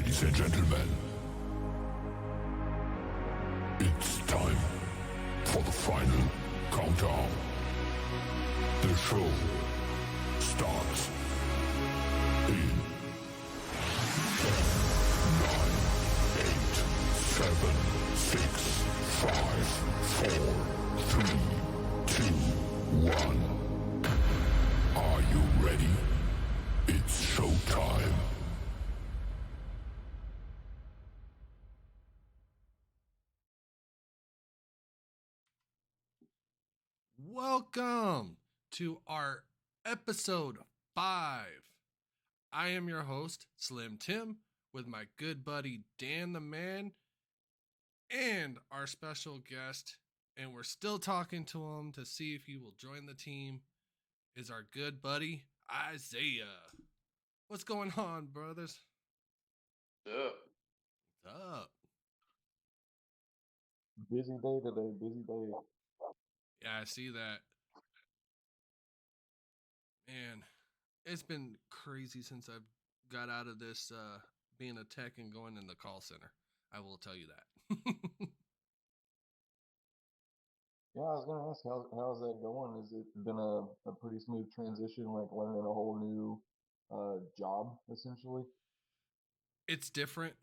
Ladies and gentlemen, it's time for the final countdown. The show starts in 9, 8, 7, 6, 5, 4, 3, 2, 1. Are you ready? It's showtime. Welcome to our episode 5. I am your host, Slim Tim, with my good buddy Dan the Man and our special guest, and we're still talking to him to see if he will join the team, is our good buddy Isaiah. What's going on, brothers? Yeah. What's up? Busy day today, busy day. Yeah, I see that. Man, it's been crazy since I've got out of this being a tech and going in the call center. I will tell you that. Yeah, I was gonna ask how's that going? Has it been a pretty smooth transition, like learning a whole new job essentially? It's different.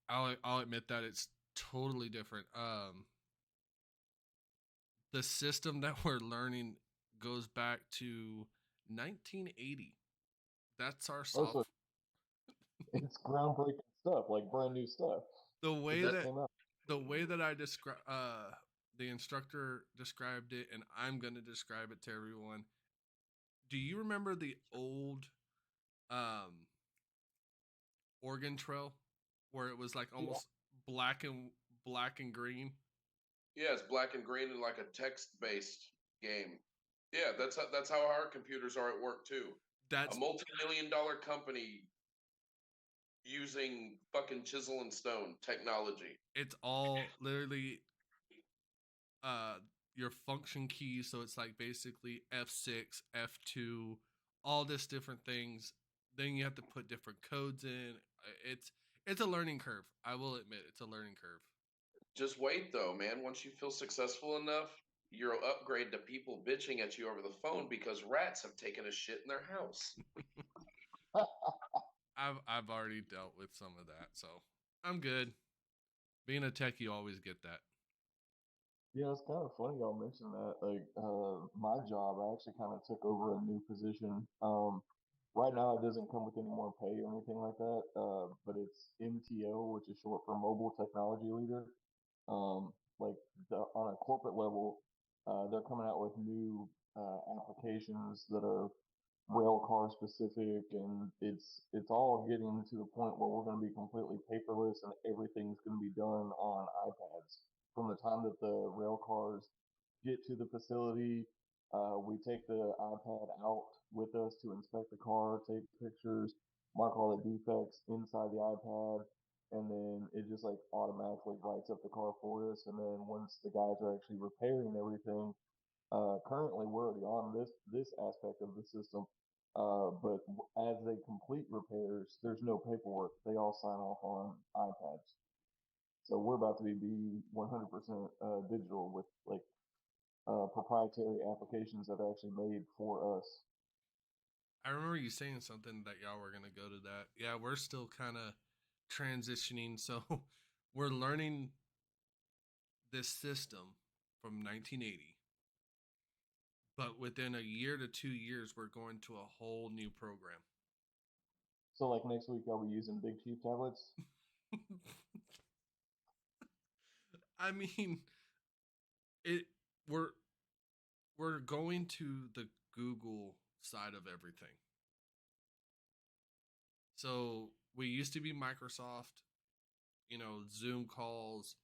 I'll admit that it's totally different. The system that we're learning goes back to 1980. That's our Oh, soft. so it's groundbreaking stuff, like brand new stuff. The way that came out. the way that I describe the instructor described it, and I'm gonna describe it to everyone. Do you remember the old Oregon Trail where it was like almost black and green? Yeah, it's black and green and like a text-based game. Yeah, that's how our computers are at work too. That's A multi-million-dollar company using fucking chisel and stone technology. it's all literally your function keys, so it's like basically F6, F2, all this different things. Then you have to put different codes in. It's a learning curve. I will admit it's a learning curve. Just wait though, man. Once you feel successful enough, you'll upgrade to people bitching at you over the phone because rats have taken a shit in their house. I've already dealt with some of that, so I'm good. Being a tech, you always get that. Yeah, it's kind of funny y'all mention that. Like, my job, I actually kind of took over a new position. Right now, it doesn't come with any more pay or anything like that. But it's MTO, which is short for Mobile Technology Leader. Like on a corporate level, they're coming out with new applications that are rail car specific, and it's all getting to the point where we're going to be completely paperless and everything's going to be done on iPads. From the time that the rail cars get to the facility, we take the iPad out with us to inspect the car, take pictures, mark all the defects inside the iPad, and then it just like automatically writes up the car for us. And then once the guys are actually repairing everything, currently, we're already on this aspect of the system, but as they complete repairs, there's no paperwork. They all sign off on iPads. So we're about to be 100% digital with like proprietary applications that are actually made for us. I remember you saying something that y'all were gonna go to that. Yeah, we're still kind of transitioning, so we're learning this system from 1980. But within a year to 2 years, we're going to a whole new program. So like next week, I'll be using Big Chief tablets. I mean, it we're going to the Google side of everything. So we used to be Microsoft, Zoom calls,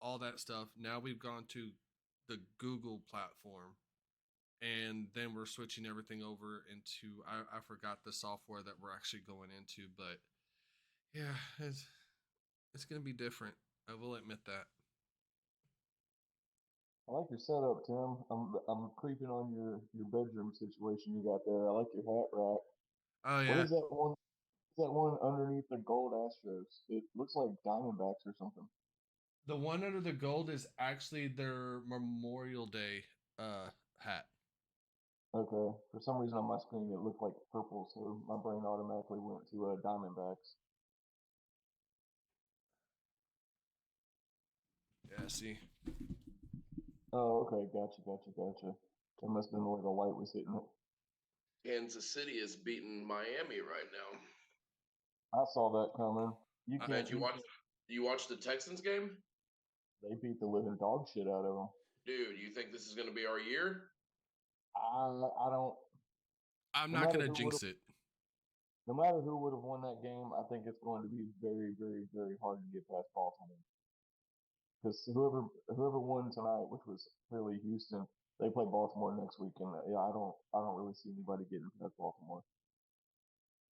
all that stuff. Now we've gone to the Google platform, and then we're switching everything over into I forgot the software that we're actually going into, but yeah, it's gonna be different. I will admit that. I like your setup, Tim. I'm creeping on your bedroom situation you got there. I like your hat rack. Oh What yeah, is that one? that one underneath the gold Astros? It looks like Diamondbacks or something. The one under the gold is actually their Memorial Day hat. Okay. For some reason on my screen it looked like purple, so my brain automatically went to Diamondbacks. Yeah, see. Oh, okay. Gotcha. It must have been where the light was hitting it. Kansas City is beating Miami right now. I saw that coming. You can't. Did you watch the Texans game? They beat the living dog shit out of them. Dude, you think this is going to be our year? I don't. I'm No not matter gonna who jinx would've- it. No matter who would have won that game, I think it's going to be very hard to get past Baltimore. Because whoever won tonight, which was clearly Houston, they play Baltimore next week, and yeah, I don't really see anybody getting past Baltimore.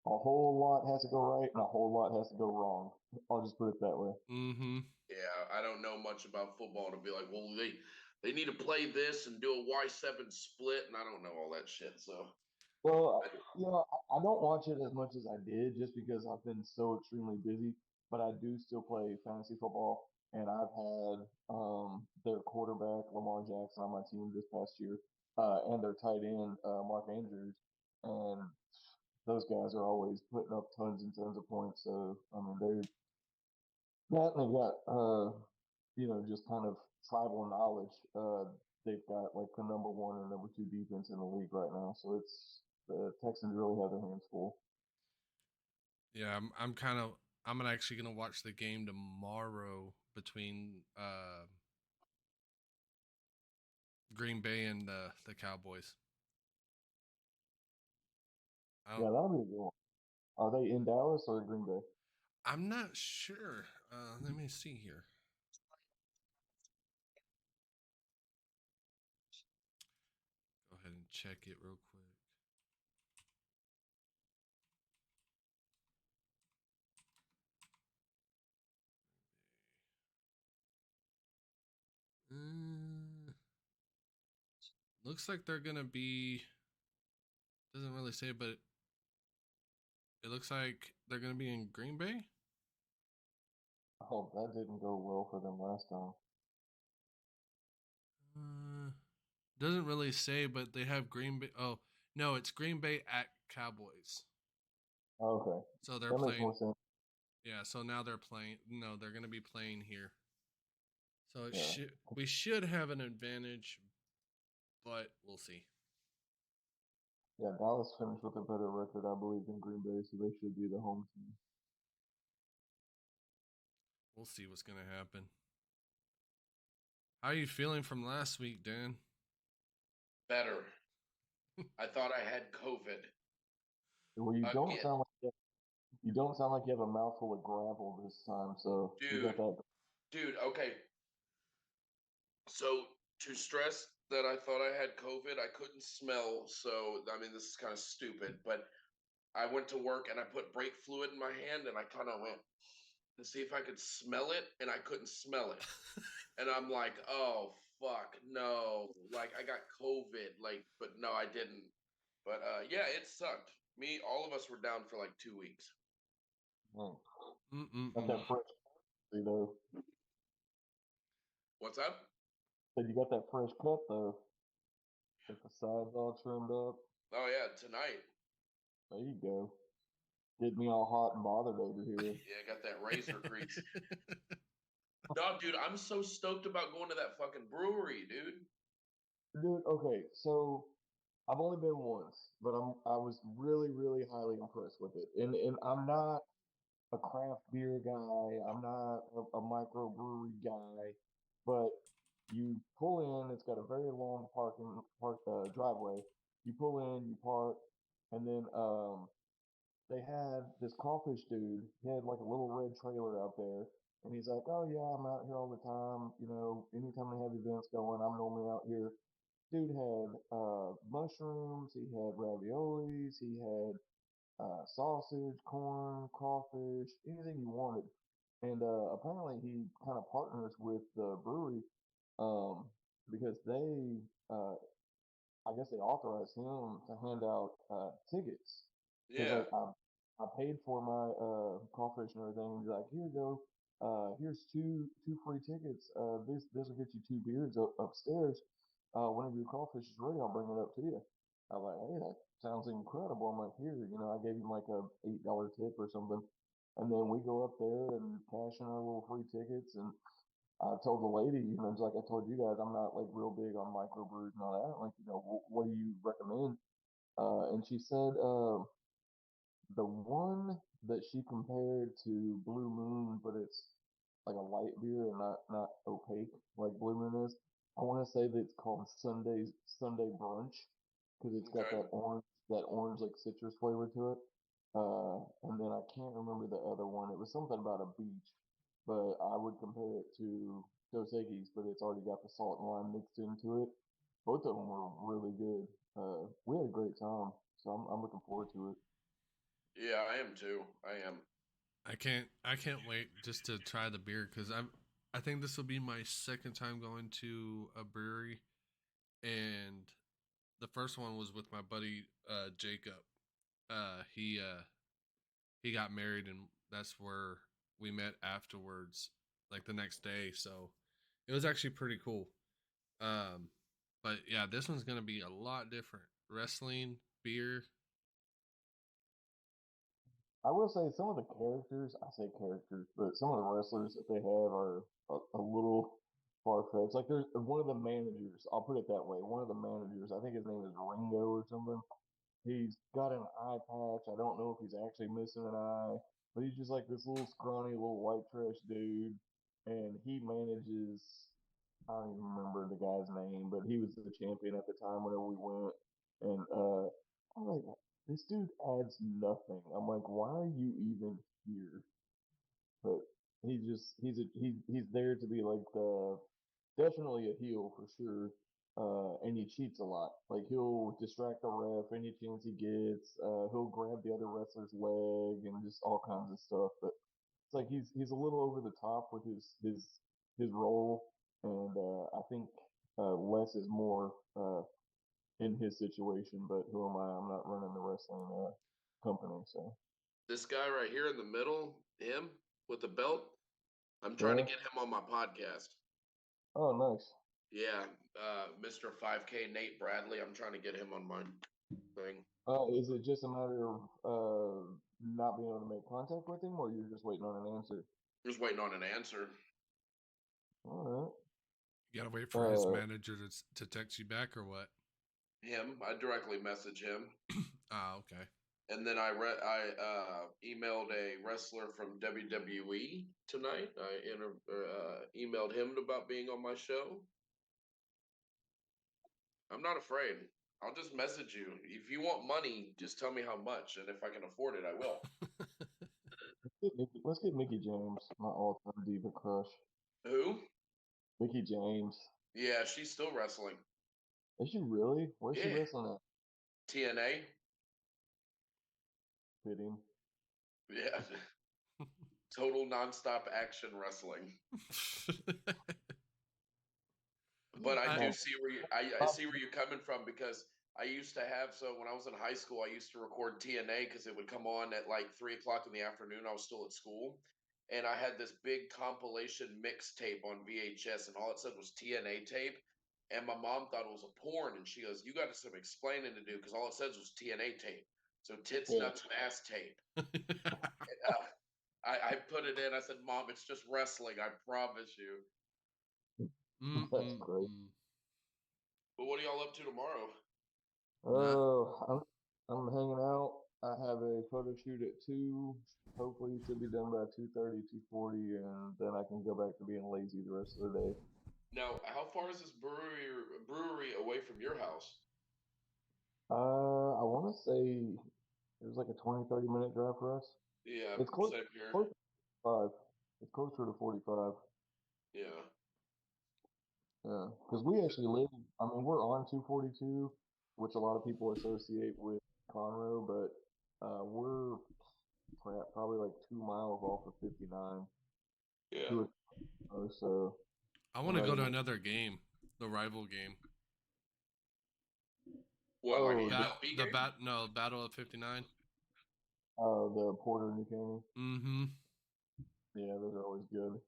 A whole lot has to go right, and a whole lot has to go wrong. I'll just put it that way. Mm-hmm. Yeah, I don't know much about football to be like, well, they need to play this and do a Y7 split, and I don't know all that shit. So Well, I don't watch it as much as I did just because I've been so extremely busy. But I do still play fantasy football, and I've had their quarterback Lamar Jackson on my team this past year, and their tight end Mark Andrews, and those guys are always putting up tons and tons of points. So I mean, they've got just kind of tribal knowledge. They've got like the number one and number two defense in the league right now. So it's the Texans really have their hands full. Yeah, I'm actually gonna watch the game tomorrow between Green Bay and the Cowboys. Yeah, that'll be a good one. Are they in Dallas or Green Bay? I'm not sure. Let me see here. Go ahead and check it real quick. Looks like they're gonna be. Doesn't really say, but it looks like they're gonna be in Green Bay. Oh, that didn't go well for them last time. Doesn't really say, but they have Green Bay. Oh no, it's Green Bay at Cowboys. Okay, So they're that makes more playing. sense. Yeah, so now they're playing. No, they're gonna be playing here. So Yeah, we should have an advantage, but we'll see. yeah. Dallas finished with a better record, I believe, than Green Bay, so they should be the home team. We'll see what's gonna happen. How are you feeling from last week, Dan? better. I thought I had COVID. Well, Again. you don't sound like you have a mouthful of gravel this time, so you got that. Dude, okay. So to stress that I thought I had COVID, I couldn't smell. So I mean, this is kind of stupid, but I went to work and I put brake fluid in my hand and I kind of went to see if I could smell it, and I couldn't smell it. And I'm like, oh fuck, no! Like I got COVID, but no, I didn't. But yeah, it sucked. All of us were down for like 2 weeks. Got that fresh, though. What's up? Said you got that fresh cut though. Get the sides all trimmed up. Oh yeah, tonight. There you go. Get me all hot and bothered over here. Yeah, I got that razor grease. No, dude, I'm so stoked about going to that fucking brewery, dude. Dude, okay, so I've only been once, but I was really highly impressed with it. And I'm not a craft beer guy. I'm not a microbrewery guy, but you pull in. It's got a very long driveway. You pull in, you park, and then they had this crawfish dude. He had like a little red trailer out there, and he's like, "Oh yeah, I'm out here all the time. You know, anytime they have events going, I'm normally out here." Dude had mushrooms. He had raviolis. He had sausage, corn, crawfish, anything you wanted. And apparently he kind of partners with the brewery um, because I guess they authorized him to hand out tickets. Because Yeah. I paid for my crawfish and everything. He's like, here you go. Here's two free tickets. This will get you two beers upstairs. Whenever your crawfish is ready, I'll bring it up to you. I was like, hey, that sounds incredible. I'm like, here, I gave him like a $8 tip or something. And then we go up there and cash in our little free tickets. And I told the lady, it's like I told you guys, I'm not like real big on microbrews and all that. Like, what do you recommend? And she said, the one that she compared to Blue Moon, but it's like a light beer and not opaque like Blue Moon is. I want to say that it's called Sunday Brunch because it's got Okay. that orange like citrus flavor to it. And then I can't remember the other one. It was something about a beach, but I would compare it to Dos Equis, but it's already got the salt and lime mixed into it. Both of them were really good. We had a great time, so I'm looking forward to it. Yeah, I am too. I am. I can't wait just to try the beer because I think this will be my second time going to a brewery, and the first one was with my buddy Jacob. He got married, and that's where we met afterwards, like the next day. So it was actually pretty cool. But yeah, this one's gonna be a lot different. Wrestling, beer. I will say some of the characters, I say characters, but some of the wrestlers that they have are a little far fetched. Like there's one of the managers, I'll put it that way. One of the managers, I think his name is Ringo or something. He's got an eye patch. I don't know if he's actually missing an eye, but he's just like this little scrawny little white trash dude, and he manages. I don't even remember the guy's name, but he was the champion at the time whenever we went, and I'm like, this dude adds nothing. I'm like, why are you even here? But he's there to be like the definitely a heel for sure. And he cheats a lot. Like he'll distract the ref any chance he gets. He'll grab the other wrestler's leg and just all kinds of stuff. But it's like he's a little over the top with his role, and I think less is more in his situation. But who am I? I'm not running the wrestling company, so This guy right here in the middle, him with the belt, I'm trying to yeah. get him on my podcast. Oh, nice. Yeah, Mr. 5K Nate Bradley. I'm trying to get him on my thing. Is it just a matter of not being able to make contact with him, or you're just waiting on an answer? Just waiting on an answer. All You gotta wait right. for his manager to text you back or what? Him, I directly message him, Ah, okay. and then I emailed a wrestler from WWE tonight. I emailed him about being on my show. I'm not afraid. I'll just message you. If you want money, just tell me how much, and if I can afford it, I will. Let's get Mickey James, my all-time diva crush. Who? Mickey James. Yeah, she's still wrestling. Is she really? Where's she Yeah. wrestling at? TNA. Fitting. Yeah. Total nonstop action wrestling. But I do see where I see where you're coming from, because I used to have, so when I was in high school, I used to record TNA because it would come on at like 3 o'clock in the afternoon. I was still at school, and I had this big compilation mixtape on VHS, and all it said was TNA tape. And my mom thought it was a porn, and she goes, "You got some explaining to do because all it says was TNA tape, so tits, Yeah. nuts, and ass tape." And, I put it in. I said, "Mom, it's just wrestling. I promise you." That's great. But what are y'all up to tomorrow? I'm hanging out. I have a photo shoot at 2. Hopefully, it should be done by 2:30, 2:40, and then I can go back to being lazy the rest of the day. Now, how far is this brewery away from your house? I want to say it was like a 20, 30-minute drive for us. Yeah, It's close. same here. Close to 5. It's closer to 45. Yeah. Yeah, because we actually live. I mean, we're on 242, which a lot of people associate with Conroe, but we're probably like 2 miles off of 59. Yeah. So I want to go to another game, the rival game. What, like Oh, a ULP game? Battle of 59. The Porter New Caney. Mm-hmm. Yeah, those are always good.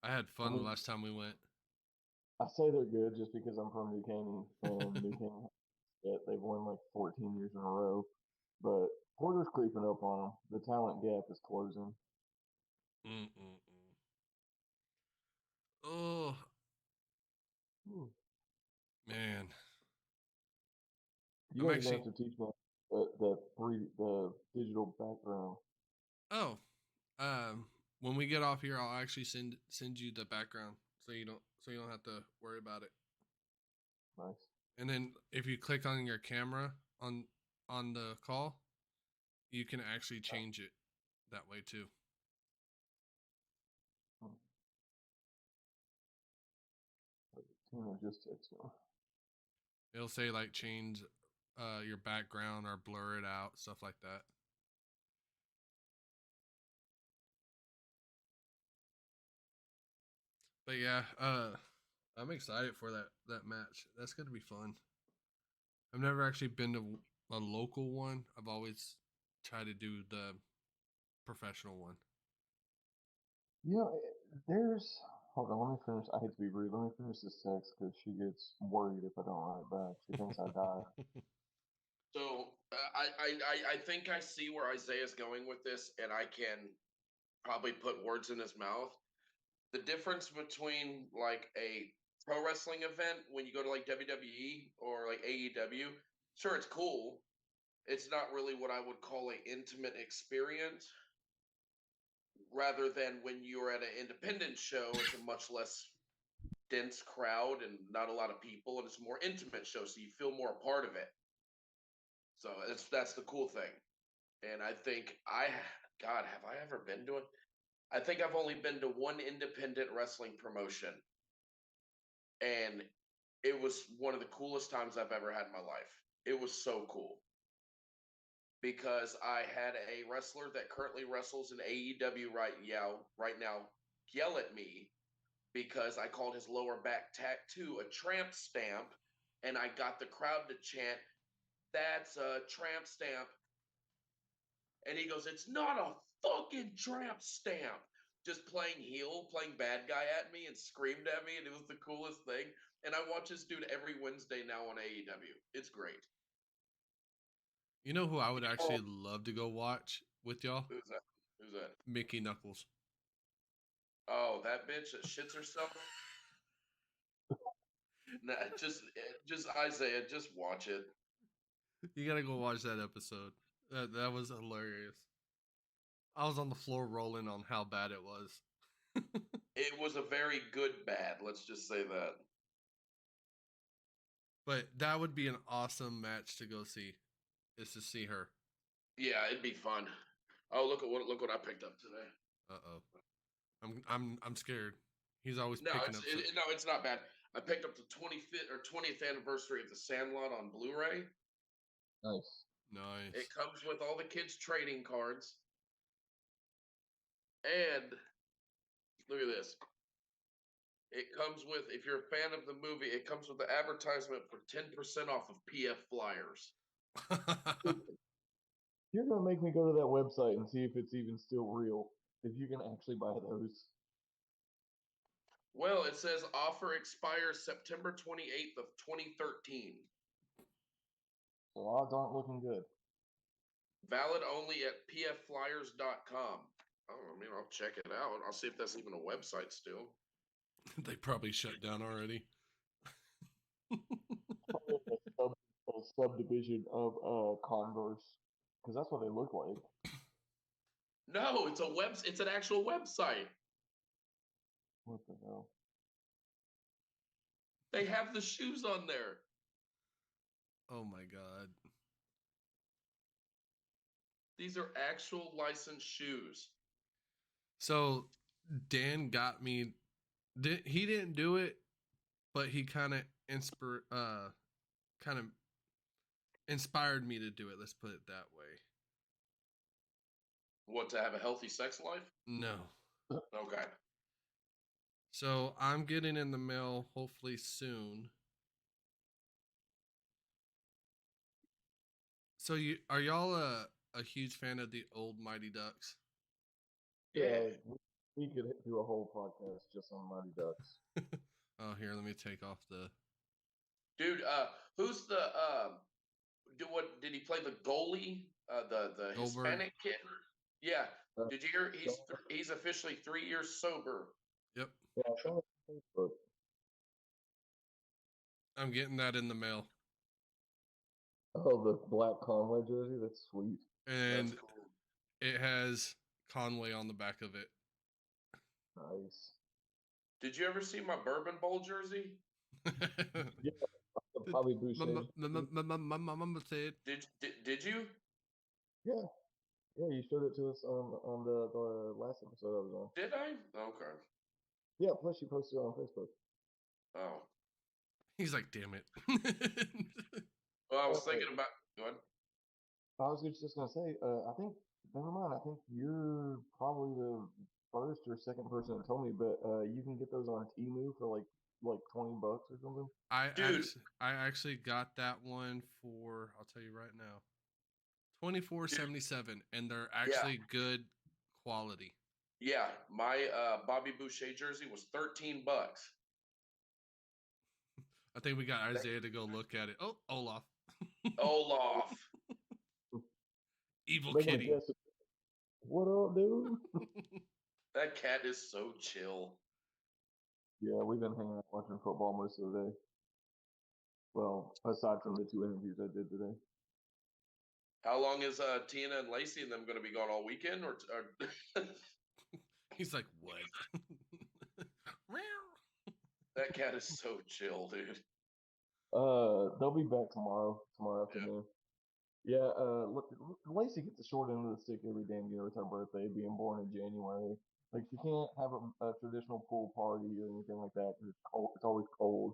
I had I fun the mean, last time we went. I say they're good just because I'm from New Caney, and New Caney, they've won like 14 years in a row. But Porter's creeping up on them. The talent gap is closing. Mm-mm-mm. Oh, Ooh. man. You I'm guys are gonna actually. have to teach me the digital background. Oh, when we get off here, I'll actually send you the background so you don't have to worry about it. Nice. And then if you click on your camera on the call, you can actually change it that way too. Hmm. Tina just texted me. It'll say like change your background or blur it out, stuff like that. But yeah, I'm excited for that match. That's gonna be fun. I've never actually been to a local one. I've always tried to do the professional one. You know, there's. Hold on, let me finish. I hate to be rude. Let me finish this text because she gets worried if I don't write back. She thinks I died. So I think I see where Isaiah's going with this, and I can probably put words in his mouth. The difference between like a pro wrestling event when you go to like WWE or like AEW, sure, it's cool. It's not really what I would call an intimate experience. Rather than when you're at an independent show, it's a much less dense crowd and not a lot of people, and it's a more intimate show, so you feel more a part of it. So that's the cool thing. And I think God, have I ever been to it? I think I've only been to one independent wrestling promotion, and it was one of the coolest times I've ever had in my life. It was so cool because I had a wrestler that currently wrestles in AEW right now yell at me because I called his lower back tattoo a tramp stamp, and I got the crowd to chant, "That's a tramp stamp." And he goes, "It's not a fucking tramp stamp." Just playing heel, playing bad guy at me and screamed at me, and it was the coolest thing. And I watch this dude every Wednesday now on AEW. It's great. You know who I would Oh, actually love to go watch with y'all? Who's that? Who's that? Mickey Knuckles. Oh, that bitch that shits herself. Nah, just Isaiah, just watch it. You gotta go watch that episode. That was hilarious. I was on the floor rolling on how bad it was. It was a very good bad. Let's just say that. But that would be an awesome match to go see. Is to see her. Yeah, it'd be fun. Oh, look what I picked up today. Uh-oh. I'm scared. He's always No, picking up stuff. it's not bad. I picked up the 25th or 20th anniversary of the Sandlot on Blu-ray. nice. Nice. It comes with all the kids' trading cards, and look at this. It comes with, if you're a fan of the movie, it comes with the advertisement for 10% off of PF Flyers. You're gonna make me go to that website and see if it's even still real. If you can actually buy those. Well, it says offer expires September 28th of 2013. So odds aren't looking good. Valid only at pfflyers.com. Oh, I mean, I'll check it out. I'll see if that's even a website still. They probably shut down already. Probably a subdivision of Converse, because that's what they look like. No, it's an actual website. What the hell? They have the shoes on there. Oh my god. These are actual licensed shoes. So Dan got me. He didn't do it, but he kind of inspired me to do it. Let's put it that way. What, to have a healthy sex life? No. Okay. So I'm getting in the mail hopefully soon. So are y'all a huge fan of the old Mighty Ducks. Yeah. We could do a whole podcast just on Mighty Ducks. Oh, here, let me take off the. Dude, who's the what did he play the goalie? The Goldberg. Hispanic kid? Yeah. Uh, Did you hear he's officially 3 years sober? Yep, Yeah, I saw it on Facebook. I'm getting that in the mail. Oh, the black Conway jersey. That's sweet. And That's cool. it has Conway on the back of it. Nice. Did you ever see my Bourbon Bowl jersey? Yeah, probably Boucher. Mama said. Did you? Yeah, you showed it to us on the last episode I was on. Did I? Okay. Yeah, plus you posted it on Facebook. Oh. He's like, damn it. Well, I was Okay. thinking about. Go ahead. I was just gonna say, I think never mind. I think you're probably the first or second person that told me, but you can get those on Temu for like $20 or something. Dude. I actually got that one for, I'll tell you right now, $24.77, and they're actually good quality. Yeah, my Bobby Boucher jersey was $13. I think we got Isaiah to go look at it. Oh, Olaf. Olaf. Evil They're gonna kitty. guess it. What up, dude? That cat is so chill. Yeah, we've been hanging out watching football most of the day. Well, aside from the 2 interviews I did today. How long is Tina and Lacey and them going to be gone all weekend? Or He's like, what? that cat is so chill, dude. They'll be back tomorrow afternoon. Yeah, look, Lacey gets the short end of the stick every damn year with her birthday being born in January. Like, she can't have a traditional pool party or anything like that because it's cold. It's always cold.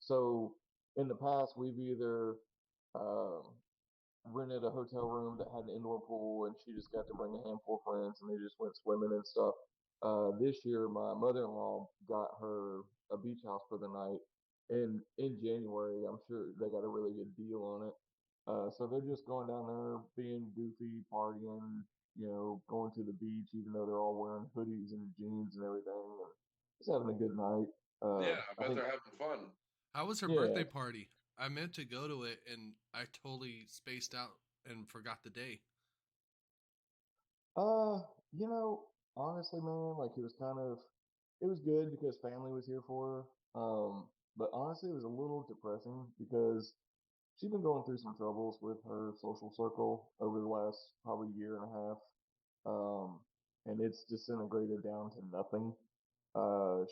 So in the past, we've either rented a hotel room that had an indoor pool, and she just got to bring a handful of friends, and they just went swimming and stuff. This year, my mother-in-law got her a beach house for the night, and in January, I'm sure they got a really good deal on it. So they're just going down there, being goofy, partying, going to the beach, even though they're all wearing hoodies and jeans and everything, and just having a good night. Yeah, I bet think, they're having fun. How was her Yeah. birthday party? I meant to go to it, and I totally spaced out and forgot the day. Honestly, man, like it was good because family was here for her. But honestly, it was a little depressing because she's been going through some troubles with her social circle over the last probably year and a half. And it's disintegrated down to nothing.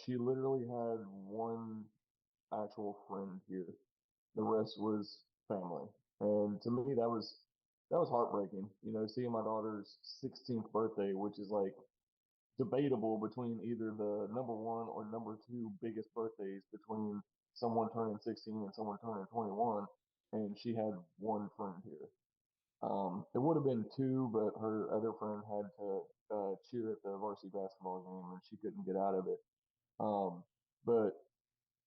She literally had one actual friend here. The rest was family. And to me, that was heartbreaking. Seeing my daughter's 16th birthday, which is like debatable between either the number one or number two biggest birthdays between someone turning 16 and someone turning 21, and she had one friend here. It would have been two, but her other friend had to cheer at the varsity basketball game, and she couldn't get out of it. But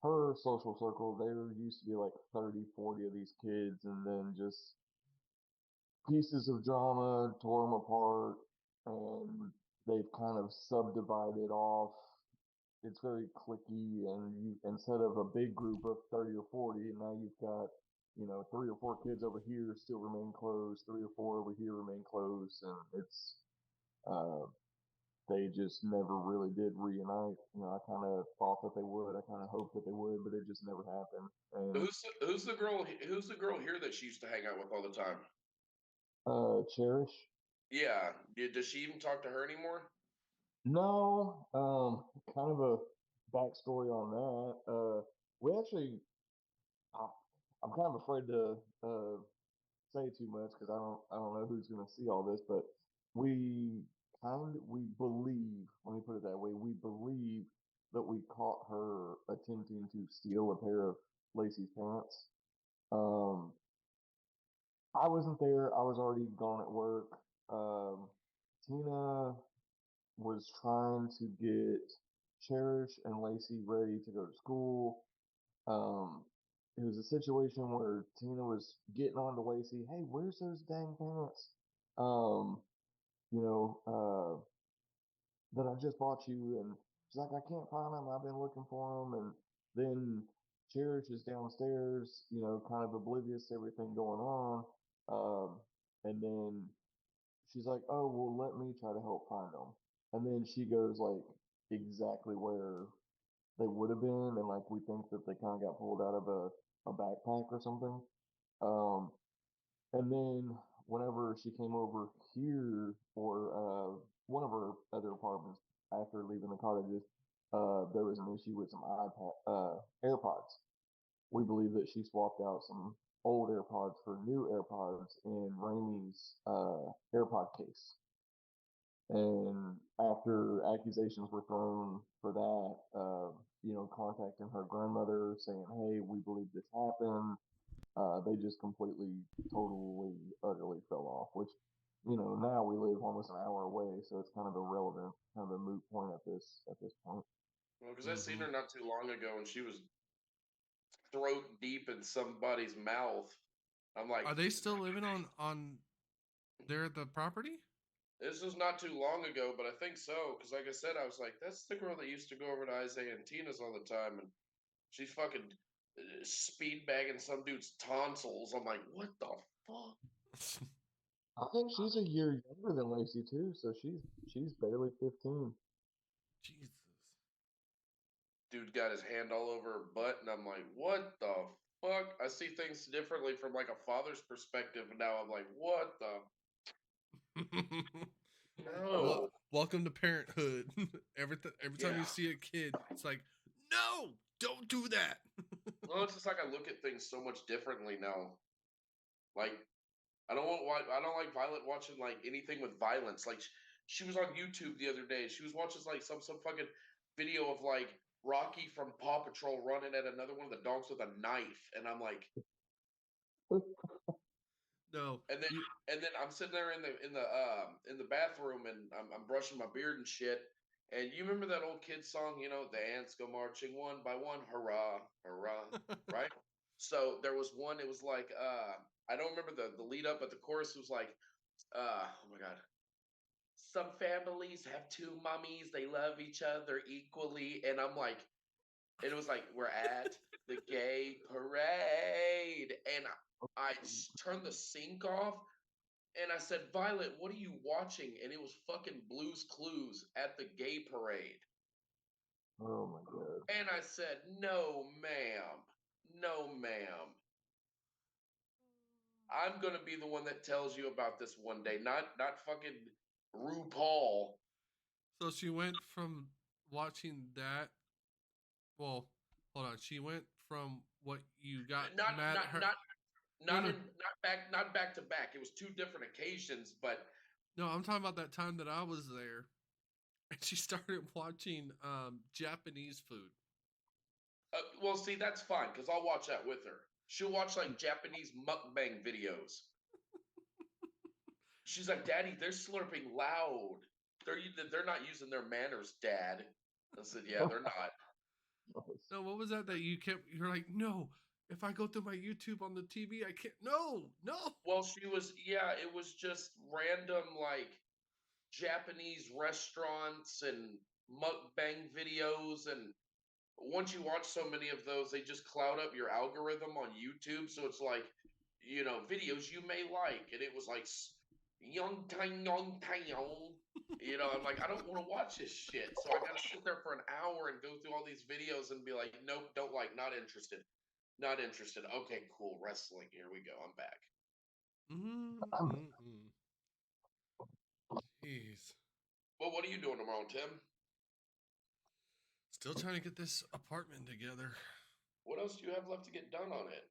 her social circle, there used to be like 30, 40 of these kids, and then just pieces of drama tore them apart, and they've kind of subdivided off. It's very clicky, and you instead of a big group of 30 or 40, now you've got 3 or 4 kids over here still remain close, 3 or 4 over here remain close, and it's they just never really did reunite. I kind of thought that they would. I kind of hoped that they would, but it just never happened. And Who's the girl? Who's the girl here that she used to hang out with all the time? Cherish. Yeah. Does she even talk to her anymore? No, kind of a backstory on that. We actually, I, I'm kind of afraid to say too much because I don't know who's going to see all this, but we believe, let me put it that way, we believe that we caught her attempting to steal a pair of Lacey's pants. Um, I wasn't there. I was already gone at work. Tina was trying to get Cherish and Lacey ready to go to school. Um, it was a situation where Tina was getting on to Lacey, hey, where's those dang pants? Um, you know, that I just bought you, and she's like, I can't find them. I've been looking for them, and then Cherish is downstairs, you know, kind of oblivious to everything going on, and then she's like, oh, well, let me try to help find them, and then she goes like exactly where they would have been, and like we think that they kind of got pulled out of a backpack or something. Um, and then whenever she came over here or one of her other apartments after leaving the cottages, there was an issue with some AirPods. We believe that she swapped out some old AirPods for new AirPods in Raimi's AirPod case. And after accusations were thrown for that, you know, contacting her grandmother saying, "Hey, we believe this happened," they just completely, totally, utterly fell off. Which, you know, now we live almost an hour away, so it's kind of irrelevant, kind of a moot point at this point. Well, because I seen Mm-hmm. her not too long ago, and she was throat deep in somebody's mouth. I'm like, Are they still living on there at the property? this was not too long ago, but I think so. Because, like I said, I was like, that's the girl that used to go over to Isaiah and Tina's all the time, and she's fucking speed bagging some dude's tonsils. I'm like, what the fuck? I think she's a year younger than Lacey too, so she's barely 15. Jesus. Dude got his hand all over her butt, and I'm like, what the fuck? I see things differently from like a father's perspective, and now I'm like, what the no? Welcome to parenthood. Every time you Yeah. see a kid, it's like, no, don't do that. Well, it's just like I look at things so much differently now. Like I don't like Violet watching like anything with violence. Like she was on YouTube the other day. She was watching like some fucking video of like Rocky from Paw Patrol running at another one of the dogs with a knife, and I'm like, No, and then you. and then I'm sitting there in the bathroom, and I'm brushing my beard and shit. And you remember that old kid song, you know, the ants go marching one by one, hurrah, hurrah, right? So there was one. It was like I don't remember the lead up, but the chorus was like, oh my god. Some families have two mummies. They love each other equally, and I'm like, and it was like we're at the gay parade, and I turned the sync off, and I said, Violet, what are you watching? And it was fucking Blue's Clues at the gay parade. Oh my god. And I said, no, ma'am. No, ma'am. I'm gonna be the one that tells you about this one day, not fucking RuPaul. So she went from watching that. Well, hold on. She went from what you got Not mad not at her. not No, not no, in not back to back. It was two different occasions, but no. I'm talking about that time that I was there, and she started watching Japanese food. well, see, that's fine because I'll watch that with her. She'll watch like Japanese mukbang videos. She's like, Daddy, they're slurping loud. They're not using their manners, Dad. I said, yeah, they're not. No, what was that you kept? You're like, no. If I go through my YouTube on the TV, I can't. No, no. Well, yeah, it was just random like Japanese restaurants and mukbang videos. And once you watch so many of those, they just cloud up your algorithm on YouTube. So it's like, you know, videos you may like. And it was like, young time, you know, I'm like, I don't want to watch this shit. So I got to sit there for an hour and go through all these videos and be like, nope, don't like, not interested. Not interested. Okay, cool. Wrestling. Here we go. I'm back. Mm-mm-mm. Jeez. Well, what are you doing tomorrow, Tim? Still trying to get this apartment together. What else do you have left to get done on it?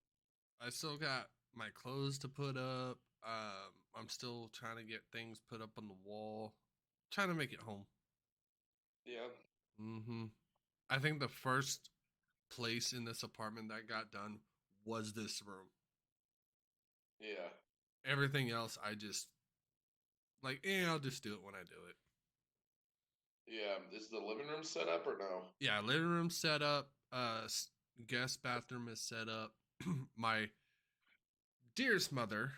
I still got my clothes to put up. I'm still trying to get things put up on the wall. Trying to make it home. Yeah. Mm-hmm. I think the first place in this apartment that got done was this room. Yeah. Everything else, I just I'll just do it when I do it. Yeah. Is the living room set up or no? Yeah, living room set up. Guest bathroom is set up. my dearest mother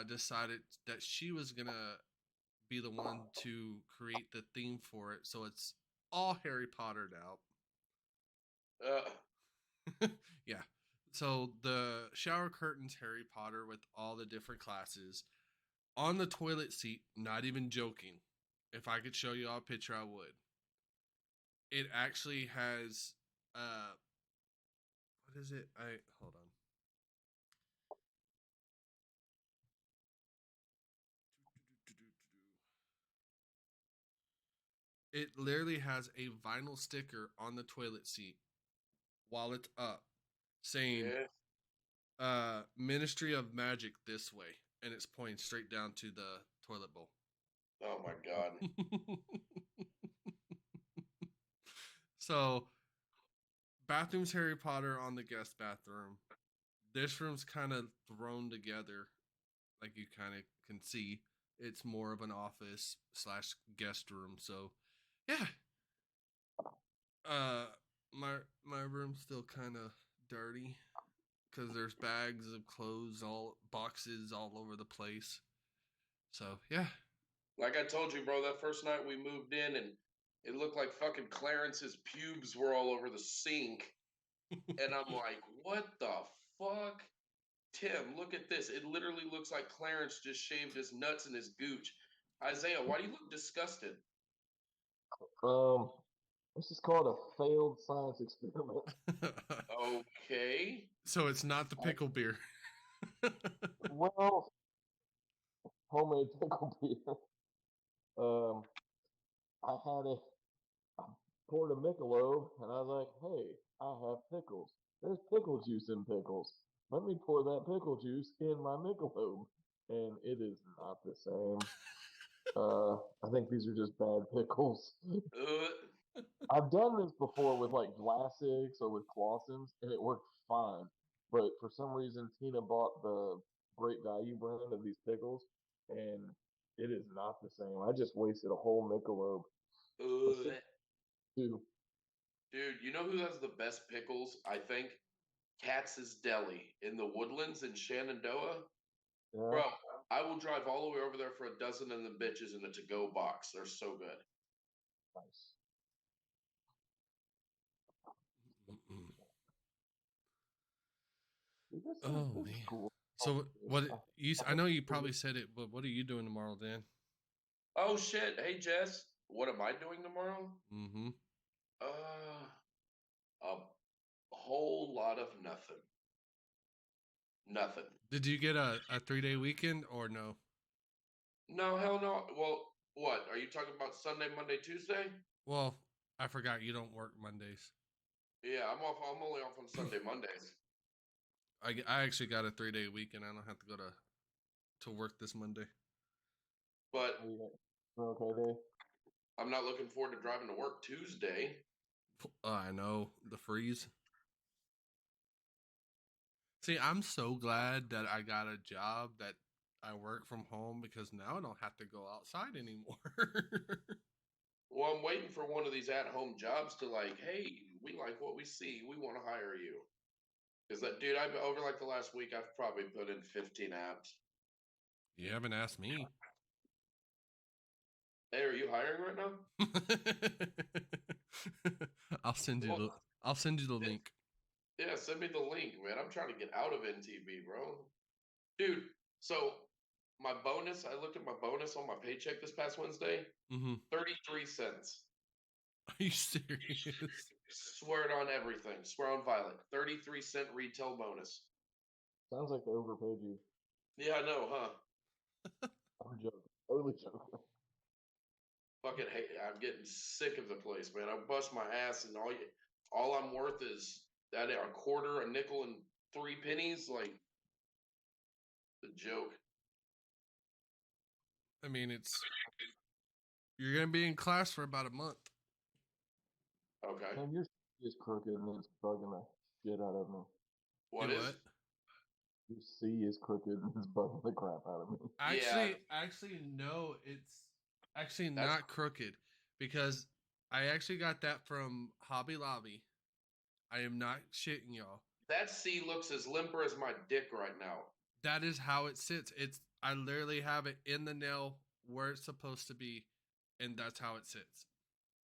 decided that she was gonna be the one to create the theme for it, so it's all Harry Pottered out. Yeah. So the shower curtains Harry Potter with all the different classes on the toilet seat, not even joking. If I could show you all a picture, I would. It actually has what is it? I hold on. It literally has a vinyl sticker on the toilet seat while it's up saying Ministry of Magic this way, and it's pointing straight down to the toilet bowl. Oh my god. So bathroom's Harry Potter on the guest bathroom. This room's kind of thrown together, like you kind of can see. It's more of an office / guest room. So, yeah. My room's still kind of dirty because there's bags of clothes, all boxes all over the place. So, yeah. Like I told you, bro, that first night we moved in and it looked like fucking Clarence's pubes were all over the sink. And I'm like, what the fuck? Tim, look at this. It literally looks like Clarence just shaved his nuts and his gooch. Isaiah, why do you look disgusted? This is called a failed science experiment. Okay. So it's not the pickle beer. Well, homemade pickle beer. I poured a Michelob, and I was like, "Hey, I have pickles. There's pickle juice in pickles. Let me pour that pickle juice in my Michelob." And it is not the same. I think these are just bad pickles. I've done this before with like Vlasics or with Clausen's, and it worked fine. But for some reason, Tina bought the Great Value brand of these pickles, and it is not the same. I just wasted a whole Michelob. Too. Dude, you know who has the best pickles? I think Katz's Deli in the Woodlands in Shenandoah. Yeah. Bro, I will drive all the way over there for a dozen of the bitches in a to-go box. They're so good. Nice. Dude, this Oh, is man. cool. So what you? I know you probably said it, but what are you doing tomorrow, Dan? Oh shit! Hey Jess, what am I doing tomorrow? Mm-hmm. A whole lot of nothing. Nothing. Did you get a 3-day weekend or no? No, hell no. Well, what are you talking about? Sunday, Monday, Tuesday? Well, I forgot you don't work Mondays. Yeah, I'm off. I'm only off on Sunday, Mondays. I actually got a 3-day weekend. I don't have to go to work this Monday. But okay, Dave. I'm not looking forward to driving to work Tuesday. I know the freeze. See, I'm so glad that I got a job that I work from home because now I don't have to go outside anymore. Well, I'm waiting for one of these at-home jobs to like, hey, we like what we see. We want to hire you. Because that dude, I've over like the last week, I've probably put in 15 apps. You haven't asked me. Hey, are you hiring right now? I'll send you the link. Yeah, send me the link, man. I'm trying to get out of NTV, bro. Dude, so my bonus, I looked at my bonus on my paycheck this past Wednesday. 33 cents. Are you serious? Swear it on everything. Swear on Violet. 33-cent retail bonus. Sounds like they overpaid you. Yeah, I know, huh? I'm joking. Totally joking. Fucking hate. I'm getting sick of the place, man. I bust my ass, and all I'm worth is that a quarter, a nickel, and 3 pennies. Like the joke. I mean, you're gonna be in class for about a month. Okay. Man, your is crooked and it's bugging the shit out of me. What? Your C is crooked and it's bugging the crap out of me. Actually, no, it's actually not crooked because I actually got that from Hobby Lobby. I am not shitting y'all. That C looks as limber as my dick right now. That is how it sits. I literally have it in the nail where it's supposed to be, and that's how it sits.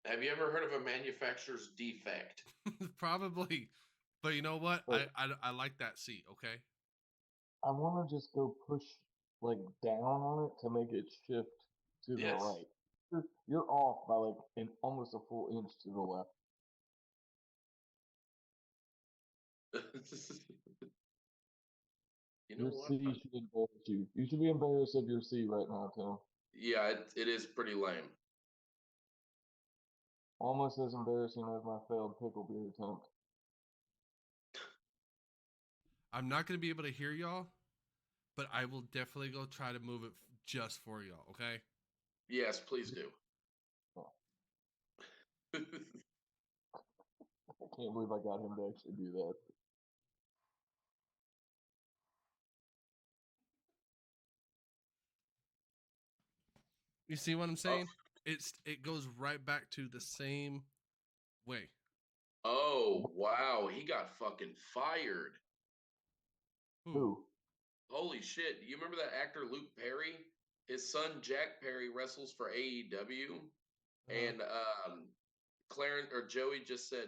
Have you ever heard of a manufacturer's defect? Probably, but you know what? But I like that seat. Okay. I want to just go push like down on it to make it shift to the Yes. right. You're off by like almost a full inch to the left. You know Your what? C should embarrass you. You should be embarrassed of your C right now, Tim. Yeah, it is pretty lame. Almost as embarrassing as my failed pickle beer attempt. I'm not gonna be able to hear y'all, but I will definitely go try to move it just for y'all. Okay. Yes, please do. Oh, I can't believe I got him to actually do that. You see what I'm saying? It goes right back to the same way. Oh, wow. He got fucking fired. Who? Holy shit. You remember that actor Luke Perry? His son Jack Perry wrestles for AEW. And Clarence or Joey just said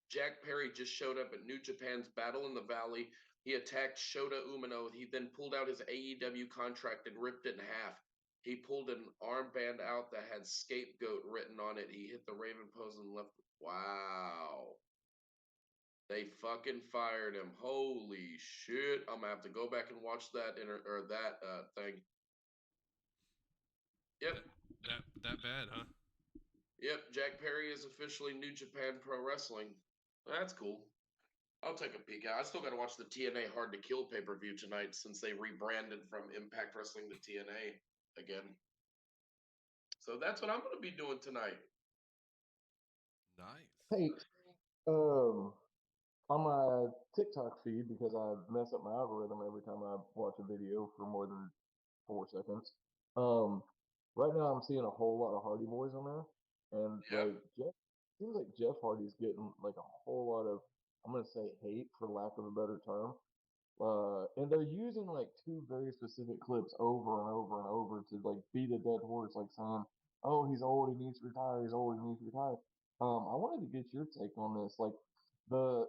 Jack Perry just showed up at New Japan's Battle in the Valley. He attacked Shota Umino. He then pulled out his AEW contract and ripped it in half. He pulled an armband out that had scapegoat written on it. He hit the Raven pose and left. Wow. They fucking fired him. Holy shit. I'm gonna have to go back and watch that thing. Yep. That bad, huh? Yep, Jack Perry is officially New Japan Pro Wrestling. That's cool. I'll take a peek. I still got to watch the TNA Hard to Kill pay per view tonight since they rebranded from Impact Wrestling to TNA again. So that's what I'm going to be doing tonight. Nice. Hey, on my TikTok feed, because I mess up my algorithm every time I watch a video for more than 4 seconds. Right now I'm seeing a whole lot of Hardy Boys on there, and Yeah. like seems like Jeff Hardy's getting like a whole lot of, I'm gonna say, hate for lack of a better term. And they're using like two very specific clips over and over and over to like beat a dead horse, like saying, "Oh, he's old, he needs to retire. He's old, he needs to retire." I wanted to get your take on this. Like the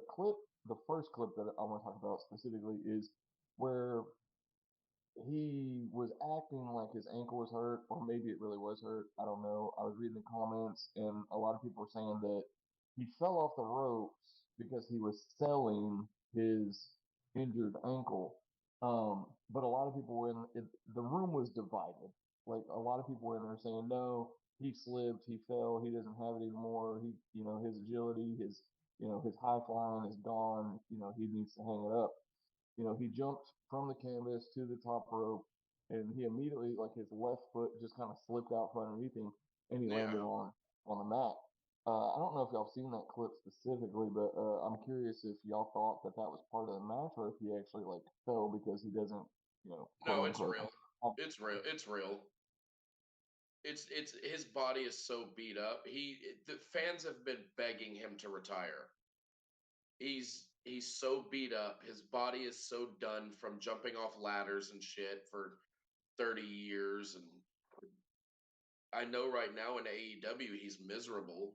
clip, the first clip that I want to talk about specifically is where he was acting like his ankle was hurt, or maybe it really was hurt. I don't know. I was reading the comments, and a lot of people were saying that he fell off the ropes because he was selling his injured ankle. But a lot of people were in it, the room was divided. Like a lot of people were in there saying, no, he slipped, he fell, he doesn't have it anymore. His agility, his high flying is gone. He needs to hang it up. He jumped from the canvas to the top rope, and he immediately, like his left foot just kind of slipped out from underneath him, and he landed on the mat. I don't know if y'all seen that clip specifically, but I'm curious if y'all thought that was part of the match, or if he actually like fell because he doesn't, No, it's unquote, real. It's real. It's real. It's his body is so beat up. The fans have been begging him to retire. He's so beat up. His body is so done from jumping off ladders and shit for 30 years. And I know right now in AEW he's miserable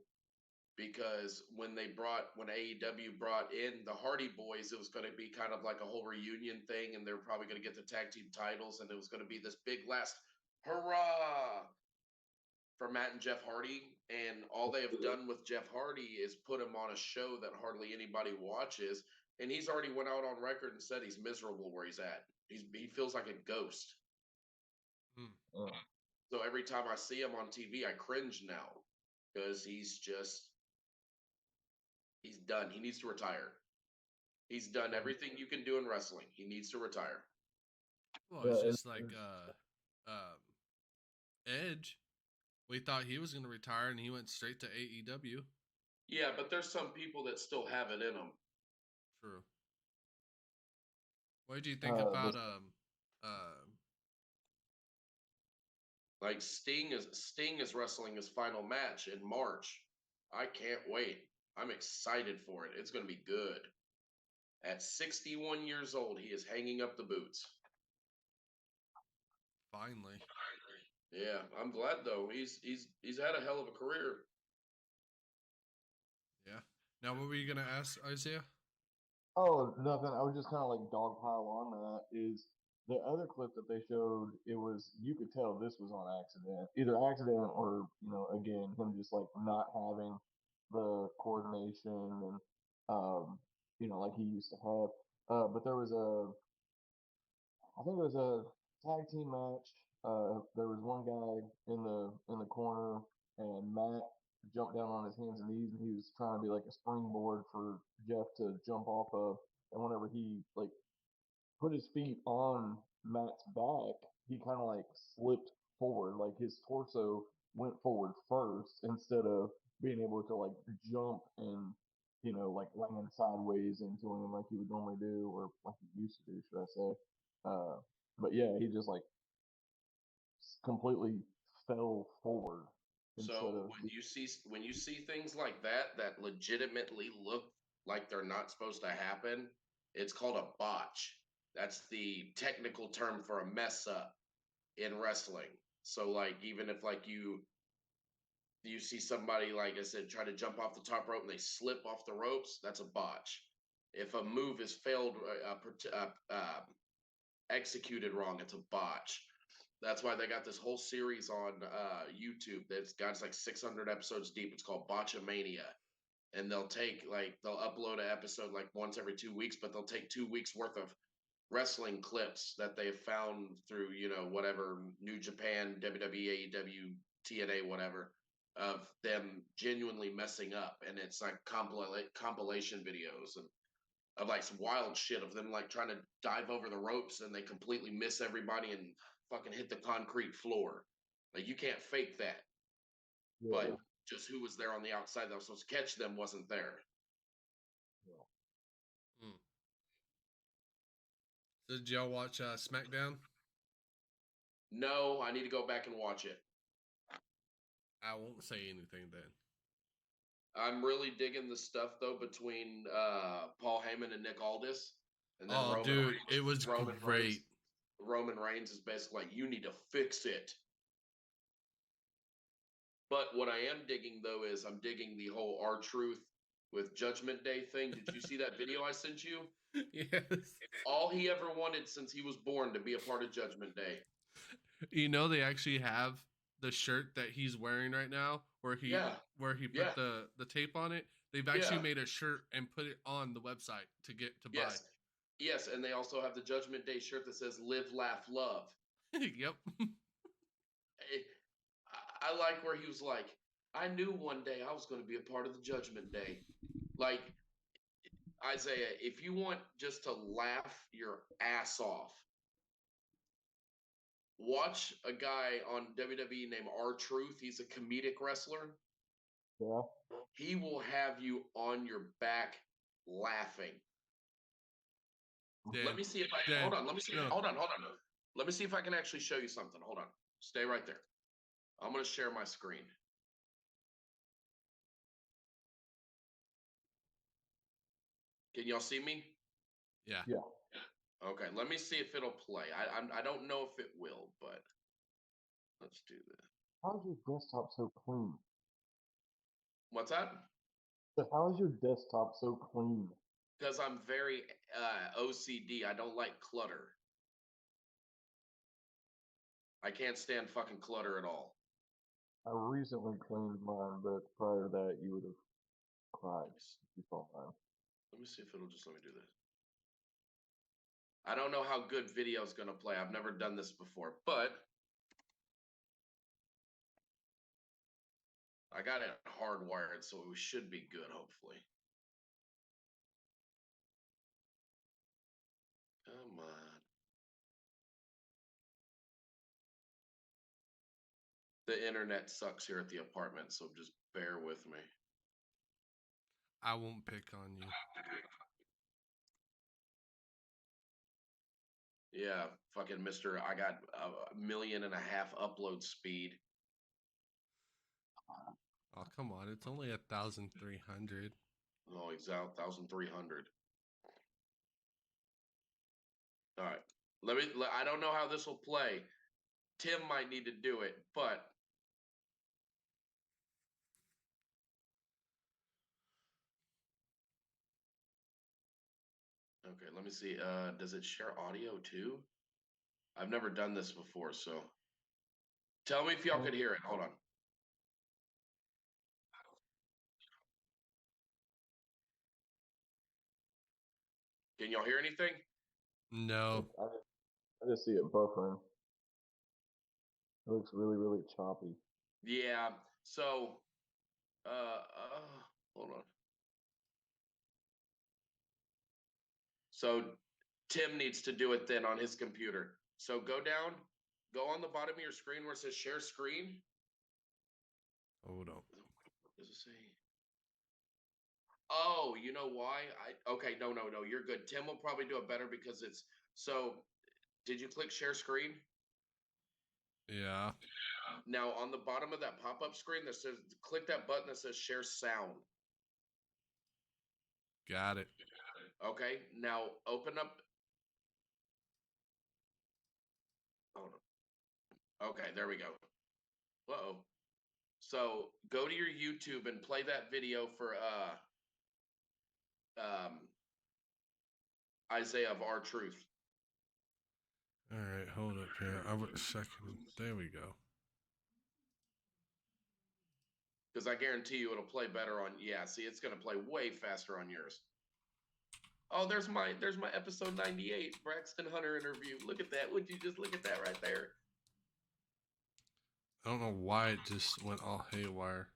because when AEW brought in the Hardy Boys, it was going to be kind of like a whole reunion thing, and they were probably going to get the tag team titles, and it was going to be this big last hurrah for Matt and Jeff Hardy. And all they have done with Jeff Hardy is put him on a show that hardly anybody watches. And he's already went out on record and said he's miserable where he's at. He feels like a ghost. So every time I see him on TV, I cringe now because he's done. He needs to retire. He's done everything you can do in wrestling. He needs to retire. Well, it's just like Edge. We thought he was going to retire, and he went straight to AEW. Yeah, but there's some people that still have it in them. True. What did you think about like Sting is wrestling his final match in March. I can't wait. I'm excited for it. It's going to be good. At 61 years old, he is hanging up the boots. Finally. Yeah, I'm glad though. He's had a hell of a career. Yeah. Now, what were you gonna ask, Isaiah? Oh, nothing. I was just kind of like dogpile on that. Is the other clip that they showed? It was, you could tell this was on accident, either accident or again him just like not having the coordination and like he used to have. But there was I think it was a tag team match. There was one guy in the corner, and Matt jumped down on his hands and knees, and he was trying to be like a springboard for Jeff to jump off of. And whenever he like put his feet on Matt's back, he kind of like slipped forward, like his torso went forward first instead of being able to like jump and like land sideways into him like he would normally do, or like he used to do, should I say? Uh, but yeah, he just like completely fell forward instead So of. when you see things like that that legitimately look like they're not supposed to happen, it's called a botch. That's the technical term for a mess up in wrestling. So like even if like you see somebody, like I said, try to jump off the top rope and they slip off the ropes, that's a botch. If a move is failed executed wrong, it's a botch. That's why they got this whole series on YouTube that's got like 600 episodes deep. It's called Botchamania. And they'll upload an episode like once every 2 weeks, but they'll take 2 weeks worth of wrestling clips that they've found through, whatever, New Japan, WWE, AEW, TNA, whatever, of them genuinely messing up. And it's like compilation videos and of like some wild shit of them like trying to dive over the ropes and they completely miss everybody and fucking hit the concrete floor. Like you can't fake that. Yeah, But just who was there on the outside that was supposed to catch them wasn't there. Hmm. So did y'all watch SmackDown? No, I need to go back and watch it. I won't say anything then. I'm really digging the stuff though between Paul Heyman and Nick Aldis, and then Oh, Roman dude, Reigns. it was great. Roman Reigns is basically like, you need to fix it. But what I am digging though is I'm digging the whole R-Truth with Judgment Day thing. Did you see that video I sent you? Yes. All he ever wanted since he was born to be a part of Judgment Day. You know they actually have the shirt that he's wearing right now where he put the tape on it. They've actually made a shirt and put it on the website to buy. Yes. Yes, and they also have the Judgment Day shirt that says "Live, Laugh, Love." Yep. I like where he was like, I knew one day I was going to be a part of the Judgment Day. Like, Isaiah, if you want just to laugh your ass off, watch a guy on WWE named R-Truth. He's a comedic wrestler. Yeah. He will have you on your back laughing. Dan, Let me see if I Dan, hold on. Let me see. no. Hold on. Let me see if I can actually show you something. Hold on. Stay right there. I'm going to share my screen. Can y'all see me? Yeah. Yeah. Okay, let me see if it'll play. I don't know if it will, but let's do this. How is your desktop so clean? What's that? So how is your desktop so clean? Because I'm very OCD. I don't like clutter. I can't stand fucking clutter at all. I recently cleaned mine, but prior to that, you would have cried if you saw mine. Let me see if it'll just let me do this. I don't know how good video is going to play. I've never done this before, but I got it hardwired, so we should be good, hopefully. Come on. The internet sucks here at the apartment, so just bear with me. I won't pick on you. Yeah, fucking Mr. I got 1.5 million upload speed. Oh, come on. It's only 1,300. Oh, he's out 1,300. All right. I don't know how this will play. Tim might need to do it, but okay, let me see. Does it share audio too? I've never done this before, so tell me if y'all could hear it. Hold on. Can y'all hear anything? No. I just see it buffering. It looks really, really choppy. Yeah. So, hold on. So Tim needs to do it then on his computer. So go on the bottom of your screen where it says share screen. Hold on. What does it say? Oh, you know why? Okay, no, you're good. Tim will probably do it better because it's so. Did you click share screen? Yeah. Now on the bottom of that pop-up screen that says click that button that says share sound. Got it. Okay, now open up. Oh no. Okay, there we go. Uh-oh. So go to your YouTube and play that video for Isaiah of Our Truth. All right, hold up here. I was second. There we go. Because I guarantee you it'll play better on. Yeah, see, it's gonna play way faster on yours. Oh, there's my episode 98 Braxton Hunter interview. Look at that. Would you just look at that right there? I don't know why it just went all haywire.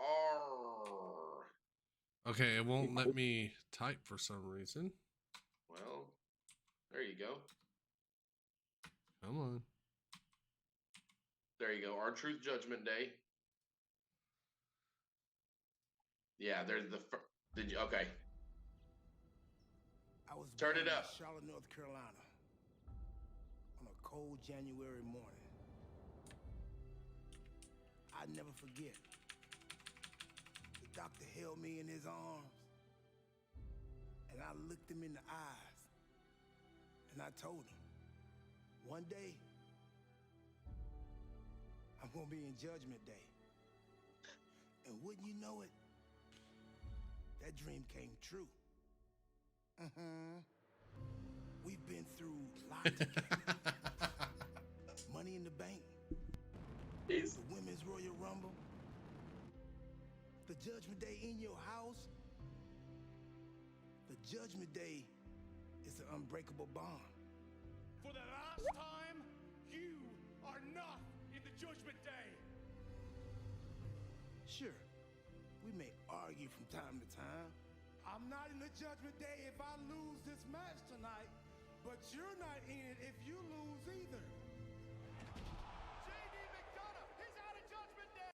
Oh. Okay, it won't let me type for some reason. Well, there you go. Come on. There you go. Our Truth Judgment Day. Yeah, there's the. Did you? Okay. I was Turn it born in up. Charlotte, North Carolina, on a cold January morning. I'd never forget. The doctor held me in his arms, and I looked him in the eyes, and I told him, one day, I'm gonna be in Judgment Day. And wouldn't you know it, that dream came true. We've been through lots together. Money in the Bank, the Women's Royal Rumble, the Judgment Day in your house. The Judgment Day is the unbreakable bond. For the last time, you are not in the Judgment Day. Sure, we may argue from time to time. I'm not in the Judgment Day if I lose this match tonight, but you're not in it if you lose either. JD McDonough, he's out of Judgment Day.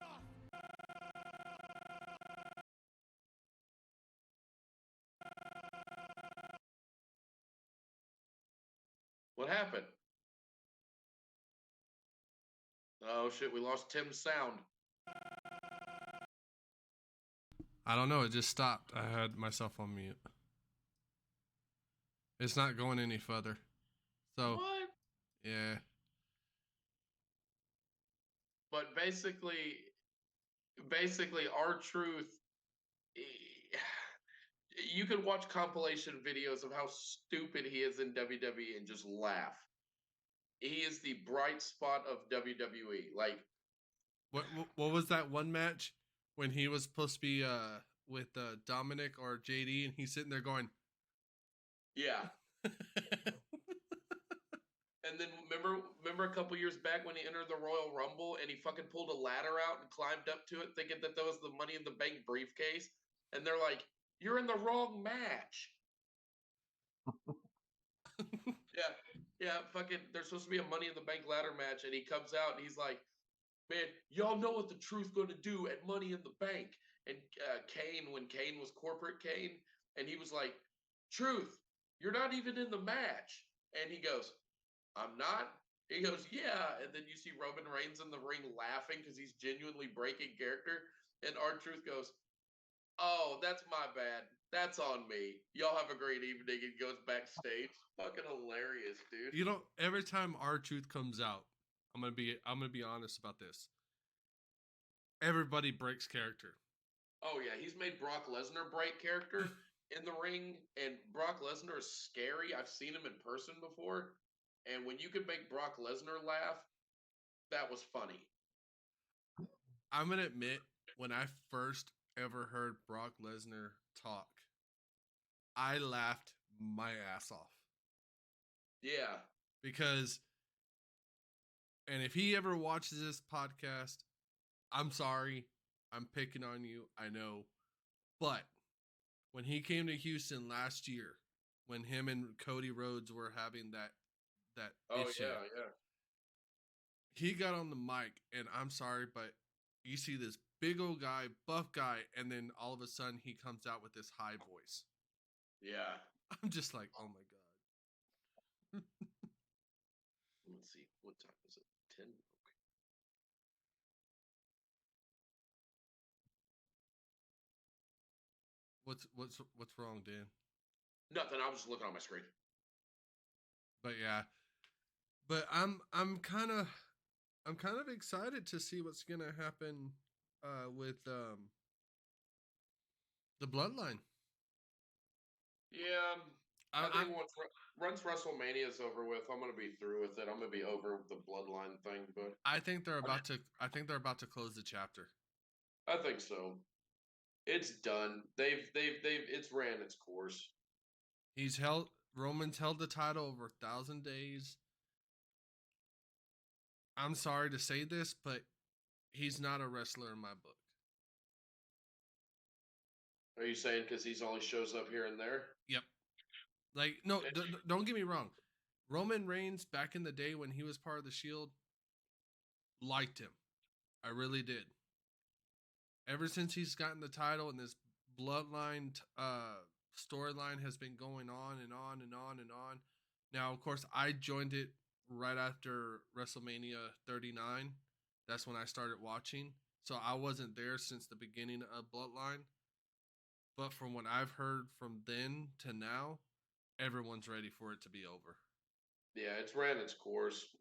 What happened? Oh shit, we lost Tim's sound. I don't know. It just stopped. I had myself on mute. It's not going any further. So, What? yeah. But basically, Our Truth. You could watch compilation videos of how stupid he is in WWE and just laugh. He is the bright spot of WWE. Like, What was that one match when he was supposed to be with Dominic or JD and he's sitting there going, yeah. And then remember a couple years back when he entered the Royal Rumble and he fucking pulled a ladder out and climbed up to it thinking that was the Money in the Bank briefcase, and they're like, "You're in the wrong match." yeah, fucking. There's supposed to be a Money in the Bank ladder match, and he comes out and he's like, "Man, y'all know what the Truth gonna do at Money in the Bank." And Kane, when Kane was corporate Kane, and he was like, "Truth, you're not even in the match," and he goes, "I'm not." He goes, "Yeah." And then you see Roman Reigns in the ring laughing because he's genuinely breaking character. And R-Truth goes, "Oh, that's my bad. That's on me. Y'all have a great evening. And goes backstage. Fucking hilarious, dude. You know, every time R-Truth comes out, I'm gonna be honest about this. Everybody breaks character. Oh yeah, he's made Brock Lesnar break character in the ring, and Brock Lesnar is scary. I've seen him in person before, and when you can make Brock Lesnar laugh, that was funny. I'm gonna admit, when I first ever heard Brock Lesnar talk, I laughed my ass off Yeah, because, and if he ever watches this podcast, I'm sorry, I'm picking on you, I know, but when he came to Houston last year, when him and Cody Rhodes were having that oh issue, yeah. he got on the mic, and I'm sorry, but you see this big old guy, buff guy, and then all of a sudden he comes out with this high voice. Yeah. I'm just like, oh my god. Let's see, what time is it? 10. Okay. What's wrong, Dan? Nothing. I was just looking on my screen. But yeah, but I'm kind of excited to see what's gonna happen with the Bloodline. Yeah, I I, think once WrestleMania is over with, I'm gonna be through with it. I'm gonna be over the Bloodline thing, but I think they're about to close the chapter. I think so. It's done. They've it's ran its course. Roman's held the title over 1,000 days. I'm sorry to say this, but he's not a wrestler in my book. Are you saying because he's only shows up here and there? Yep. Like, no, don't get me wrong. Roman Reigns, back in the day when he was part of the Shield, liked him. I really did. Ever since he's gotten the title and this bloodline storyline has been going on and on and on and on. Now, of course, I joined it right after WrestleMania 39. That's when I started watching. So I wasn't there since the beginning of Bloodline. But from what I've heard from then to now, everyone's ready for it to be over. Yeah, it's ran its course.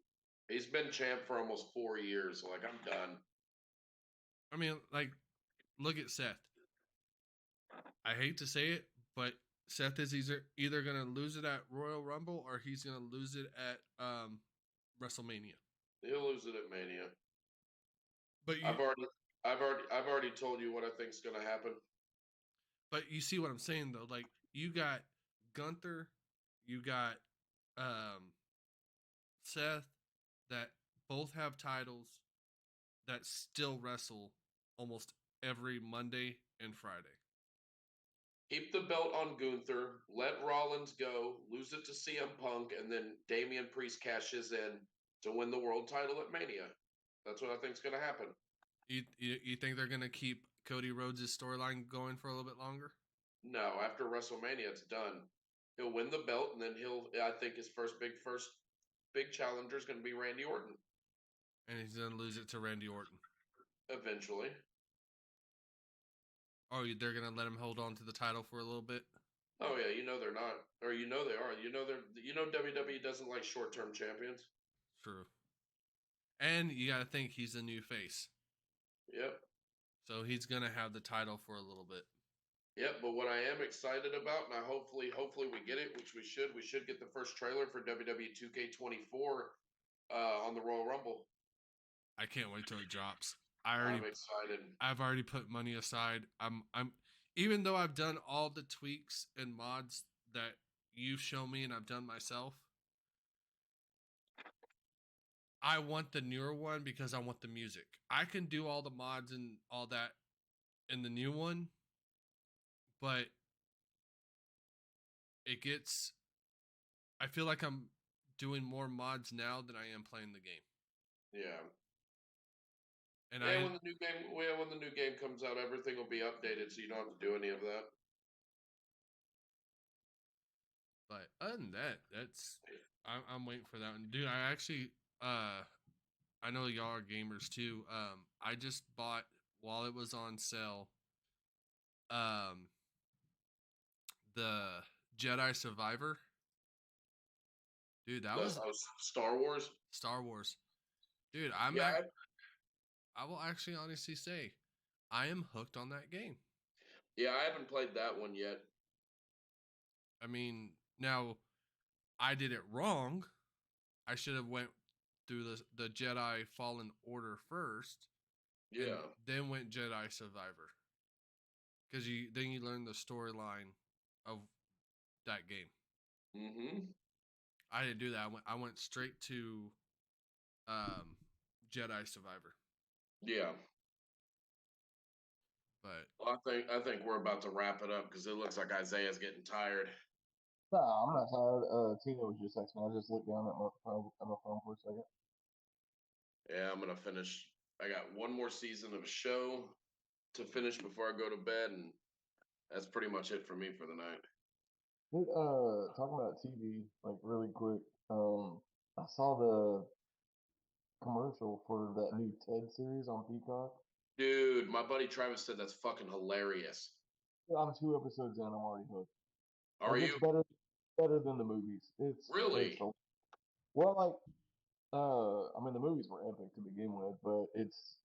He's been champ for almost 4 years. Like, I'm done. I mean, like, look at Seth. I hate to say it, but Seth is either going to lose it at Royal Rumble or he's going to lose it at WrestleMania. He'll lose it at Mania. But I've already told you what I think's going to happen. But you see what I'm saying though? Like, you got Gunther, you got Seth, that both have titles that still wrestle almost every Monday and Friday. Keep the belt on Gunther, let Rollins go, lose it to CM Punk, and then Damian Priest cashes in to win the world title at Mania. That's what I think's going to happen. You think they're going to keep Cody Rhodes' storyline going for a little bit longer? No, after WrestleMania, it's done. He'll win the belt, and then I think his first big challenger is going to be Randy Orton. And he's going to lose it to Randy Orton. Eventually. Oh, they're going to let him hold on to the title for a little bit? Oh yeah, you know they're not. Or you know they are. You know WWE doesn't like short-term champions. True. And you got to think he's a new face. Yep. So he's going to have the title for a little bit. Yep, but what I am excited about, and hopefully we get it, which we should get the first trailer for WWE 2K24 on the Royal Rumble. I can't wait till it drops. I'm excited. I've already put money aside. I'm even though I've done all the tweaks and mods that you've shown me and I've done myself, I want the newer one because I want the music. I can do all the mods and all that in the new one, but I feel like I'm doing more mods now than I am playing the game. Yeah. And when the new game comes out, everything will be updated, so you don't have to do any of that. But other than that, I'm waiting for that one, dude. I actually I know y'all are gamers too. I just bought while it was on sale. the Jedi Survivor. Dude, that was Star Wars. Star Wars. Dude, Yeah, I will actually honestly say I am hooked on that game. I haven't played that one yet. I mean, now I did it wrong. I should have went through the Jedi Fallen Order first, and Yeah. then went Jedi Survivor. Because you learn the storyline of that game. Mm-hmm. I didn't do that. I went straight to Jedi Survivor. Yeah. But Well, I think we're about to wrap it up because it looks like Isaiah's getting tired. Nah, I'm not tired. Tina was just texting me. I just looked down at my phone for a second. Yeah, I'm gonna finish. I got one more season of a show to finish before I go to bed, and that's pretty much it for me for the night. Dude, talking about TV, like really quick. I saw the commercial for that new Ted series on Peacock. Dude, my buddy Travis said that's fucking hilarious. I'm 2 episodes in. I'm already hooked. Are Like you it's better than the movies. It's really? well, like I mean the movies were epic to begin with, but it's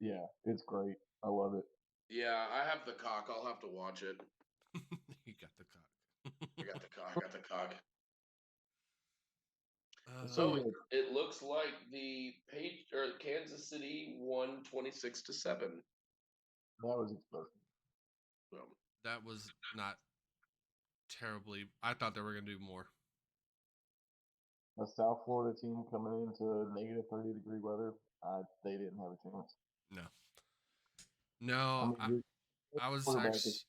great. I love it. Yeah, I have the cock. I'll have to watch it. you got the cock. I got the cock. I got the cock. So, So yeah, it looks like the page or Kansas City won 26-7. that was explosive. So, That was not terribly. I thought they were gonna do more. A South Florida team coming into negative 30-degree weather, they didn't have a chance. No, I no. mean, I was quarterback is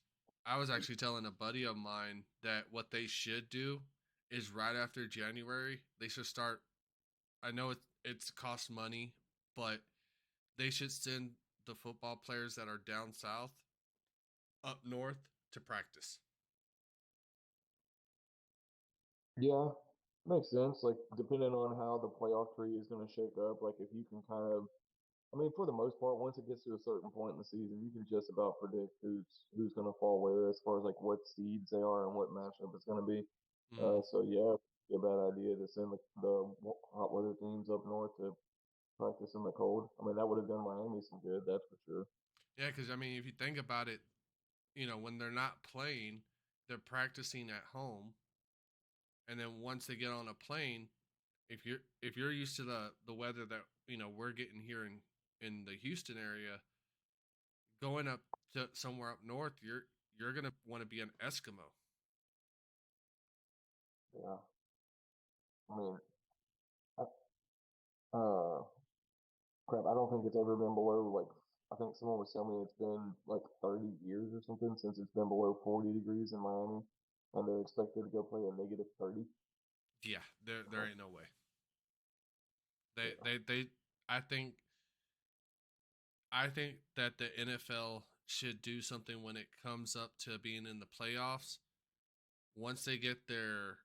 actually telling a buddy of mine that what they should do is right after January they should start. I know it's cost money, but they should send the football players that are down south up north to practice. Yeah, makes sense. Like depending on how the playoff tree is going to shake up, like if you can kind of, I mean, for the most part, once it gets to a certain point in the season, you can just about predict who's going to fall where as far as like what seeds they are and what matchup it's going to be. Mm. So yeah, be a bad idea to send the hot weather teams up north to practice in the cold. I mean, that would have done Miami some good, that's for sure. Yeah, because I mean, if you think about it, when they're not playing, they're practicing at home, and then once they get on a plane, if you're used to the weather that we're getting here in the Houston area, going up to somewhere up north, you're gonna want to be an Eskimo. Yeah, I mean, I, uh, crap, I don't think it's ever been below like I think someone was telling me it's been like 30 years or something since it's been below 40 degrees in Miami, and they're expected to go play a negative 30. Yeah, there ain't no way. They Yeah. they I think that the NFL should do something when it comes up to being in the playoffs. Once they get their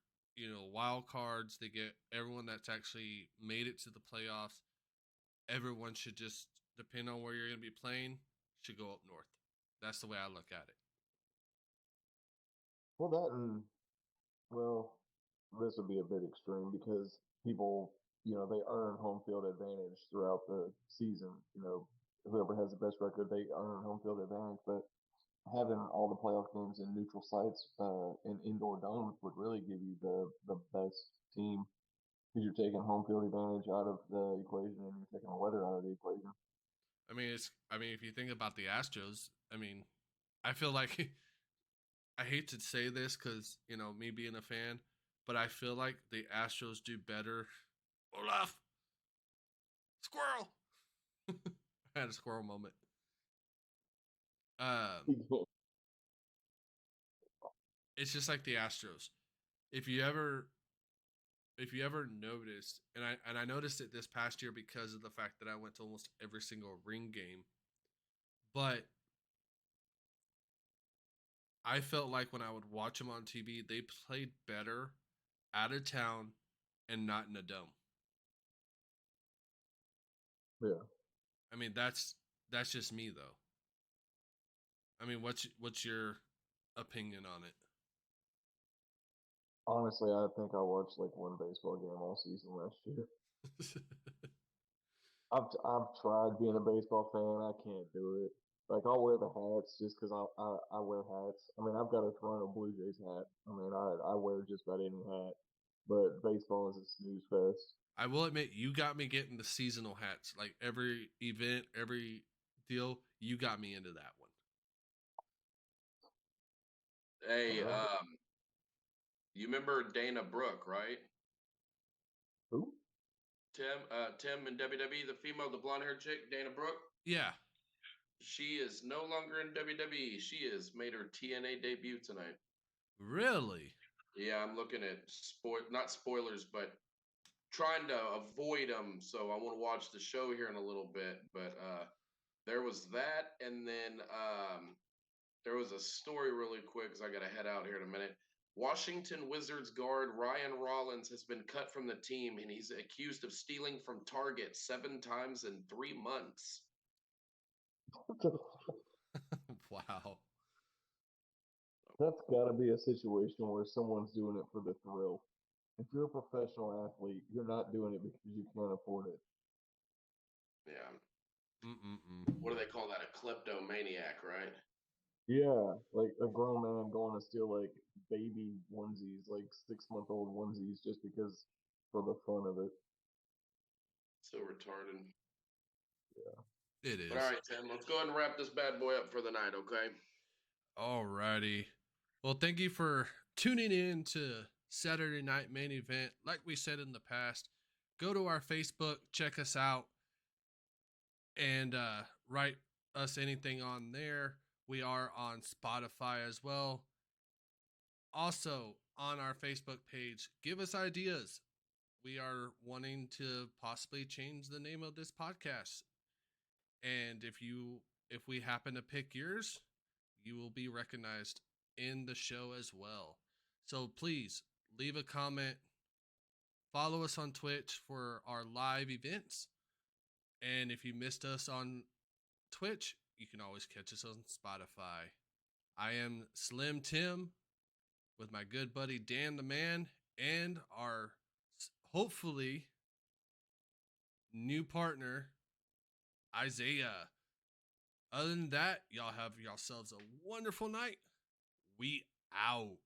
wild cards, they get everyone that's actually made it to the playoffs. Everyone should just depend on where you're going to be playing should go up north. That's the way I look at it. Well, that and well, this would be a bit extreme because people, they earn home field advantage throughout the season. Whoever has the best record, they earn home field advantage. But having all the playoff games in neutral sites in indoor domes would really give you the best team because you're taking home field advantage out of the equation and you're taking the weather out of the equation. I mean if you think about the Astros, I feel like I hate to say this cuz me being a fan, but I feel like the Astros do better. Olaf, squirrel. I had a squirrel moment. It's just like the Astros. If you ever noticed, and I noticed it this past year because of the fact that I went to almost every single ring game, but I felt like when I would watch them on TV, they played better out of town and not in a dome. Yeah. I mean, that's just me though. I mean, what's your opinion on it? Honestly, I think I watched like one baseball game all season last year. I've tried being a baseball fan. I can't do it. Like I'll wear the hats just because I wear hats. I mean, I've got a Toronto Blue Jays hat. I mean, I wear just about any hat. But baseball is a snooze fest. I will admit, you got me getting the seasonal hats. Like every event, every deal, you got me into that one. Hey, Uh, you remember Dana Brooke, right? who? Tim in WWE, the female, the blonde haired chick, Dana Brooke. Yeah. She is no longer in WWE. She has made her TNA debut tonight. Really? Yeah, I'm looking at not spoilers, but trying to avoid them. So I want to watch the show here in a little bit. But there was that, and then there was a story really quick because I got to head out here in a minute. Washington Wizards guard Ryan Rollins has been cut from the team, and he's accused of stealing from Target 7 times in 3 months. Wow. That's got to be a situation where someone's doing it for the thrill. If you're a professional athlete, you're not doing it because you can't afford it. Yeah. Mm-mm-mm. What do they call that? A kleptomaniac, right? Yeah, like a grown man going to steal like baby onesies, like 6-month-old onesies, just because for the fun of it. So retarded. It is. But all right, Tim, let's go ahead and wrap this bad boy up for the night, okay? Alrighty. Well, thank you for tuning in to Saturday Night Main Event. Like we said in the past, go to our Facebook, check us out, and write us anything on there. We are on Spotify as well. Also, on our Facebook page, give us ideas. We are wanting to possibly change the name of this podcast. And if we happen to pick yours, you will be recognized in the show as well. So please leave a comment, follow us on Twitch for our live events. And if you missed us on Twitch, you can always catch us on Spotify. I am Slim Tim with my good buddy Dan the Man and our hopefully new partner Isaiah. Other than that, y'all have yourselves a wonderful night. We out.